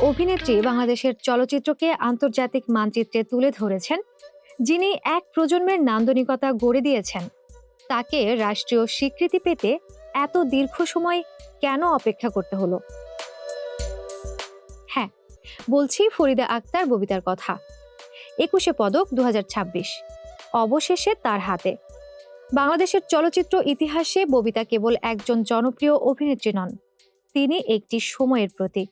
অভিনেত্রী বাংলাদেশের চলচ্চিত্রকে আন্তর্জাতিক মানচিত্রে তুলে ধরেছেন, যিনি এক প্রজন্মের নান্দনিকতা গড়ে দিয়েছেন, তাকে রাষ্ট্রীয় স্বীকৃতি পেতে এত দীর্ঘ সময় কেন অপেক্ষা করতে হলো? হ্যাঁ, বলছি ফরিদা আক্তার ববিতার কথা। ২১শে পদক ২০২৬ অবশেষে তার হাতে। বাংলাদেশের চলচ্চিত্র ইতিহাসে ববিতা কেবল একজন জনপ্রিয় অভিনেত্রী নন, তিনি একটি সময়ের প্রতীক।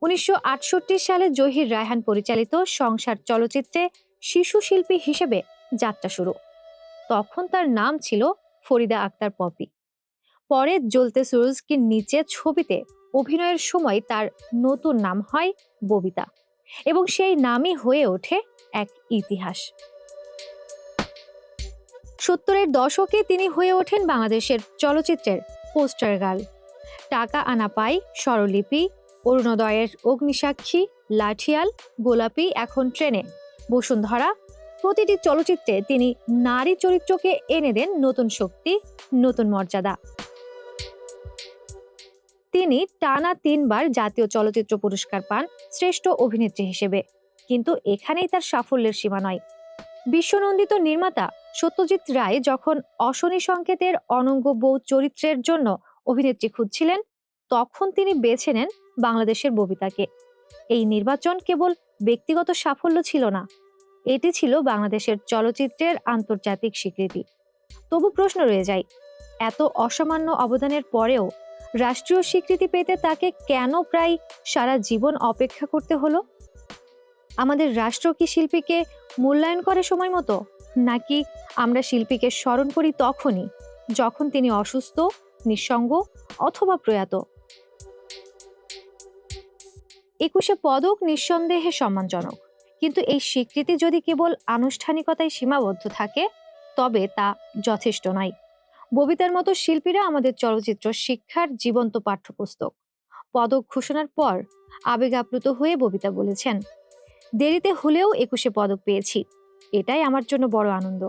১৯৬৮ সালে জহির রায়হান পরিচালিত সংসার চলচ্চিত্রে শিশু শিল্পী হিসেবে যাত্রা শুরু। তখন তার নাম ছিল ফরিদা আক্তার পপি। পরে জ্বলতে সুরজকির নিচে ছবিতে অভিনয়ের সময় তার নতুন নাম হয় ববিতা, এবং সেই নামই হয়ে ওঠে এক ইতিহাস। ৭০-এর দশকে তিনি হয়ে ওঠেন বাংলাদেশের চলচ্চিত্রের পোস্টার গার্ল। টাকা আনা পাই, স্বরলিপি, অরুণোদয়ের অগ্নিসাক্ষী, লাঠিয়াল, গোলাপি, এখন ট্রেনে, বসুন্ধরা, প্রতিটি চলচ্চিত্রে তিনি নারী চরিত্রকে এনে দেন নতুন শক্তি, নতুন মর্যাদা। তিনি টানা ৩ বার জাতীয় চলচ্চিত্র পুরস্কার পান শ্রেষ্ঠ অভিনেত্রী হিসেবে, কিন্তু এখানেই তার সাফল্যের সীমা নয়। বিশ্বনন্দিত নির্মাতা সত্যজিৎ রায় যখন অশনি সংকেতের অনঙ্গ বউ চরিত্রের জন্য অভিনেত্রী খুঁজছিলেন, তখন তিনি বেছে নেন বাংলাদেশের ববিতাকে। এই নির্বাচন কেবল ব্যক্তিগত সাফল্য ছিল না, এটি ছিল বাংলাদেশের চলচ্চিত্রের আন্তর্জাতিক স্বীকৃতি। তবু প্রশ্ন রয়ে যায়, এত অসামান্য অবদানের পরেও রাষ্ট্রীয় স্বীকৃতি পেতে তাকে কেন প্রায় সারা জীবন অপেক্ষা করতে হলো? আমাদের রাষ্ট্র কি শিল্পীকে মূল্যায়ন করে সময় মতো, নাকি আমরা শিল্পীকে স্মরণ করি তখনই যখন তিনি অসুস্থ, নিঃসঙ্গ অথবা প্রয়াত? ২১শে পদক নিঃসন্দেহে সম্মানজনক, কিন্তু এই স্বীকৃতি যদি কেবল আনুষ্ঠানিকতায় সীমাবদ্ধ থাকে, তবে তা যথেষ্ট নয়। ববিতার মতো শিল্পীরা আমাদের চলচ্চিত্র শিক্ষার জীবন্ত পাঠ্যপুস্তক। পদক ঘোষণার পর আবেগ আপ্লুত হয়ে ববিতা বলেছেন, দেরিতে হলেও ২১শে পদক পেয়েছি, এটাই আমার জন্য বড় আনন্দ।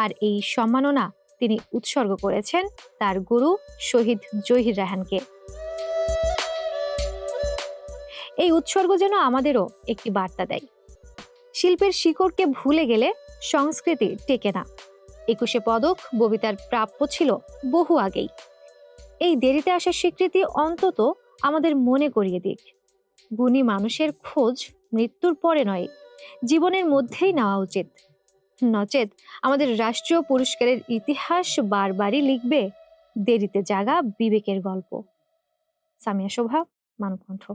আর এই সম্মাননা তিনি উৎসর্গ করেছেন তার গুরু শহীদ জহির রায়হানকে। এই উৎসর্গ যেন আমাদেরও একটি বার্তা দেয়, শিল্পের শিকড়কে ভুলে গেলে সংস্কৃতি টেকে না। ২১শে পদক ববিতার প্রাপ্য ছিল বহু আগেই। এই দেরিতে আসা স্বীকৃতি অন্তত আমাদের মনে করিয়ে দিক, গুণী মানুষের খোঁজ মৃত্যুর পরে নয়, জীবনের মধ্যেই নেওয়া উচিত। নচেত আমাদের রাষ্ট্রীয় পুরস্কারের ইতিহাস বারবারই লিখবে দেরিতে জাগা বিবেকের গল্প। সামিয়া শোভা, মানবকণ্ঠ।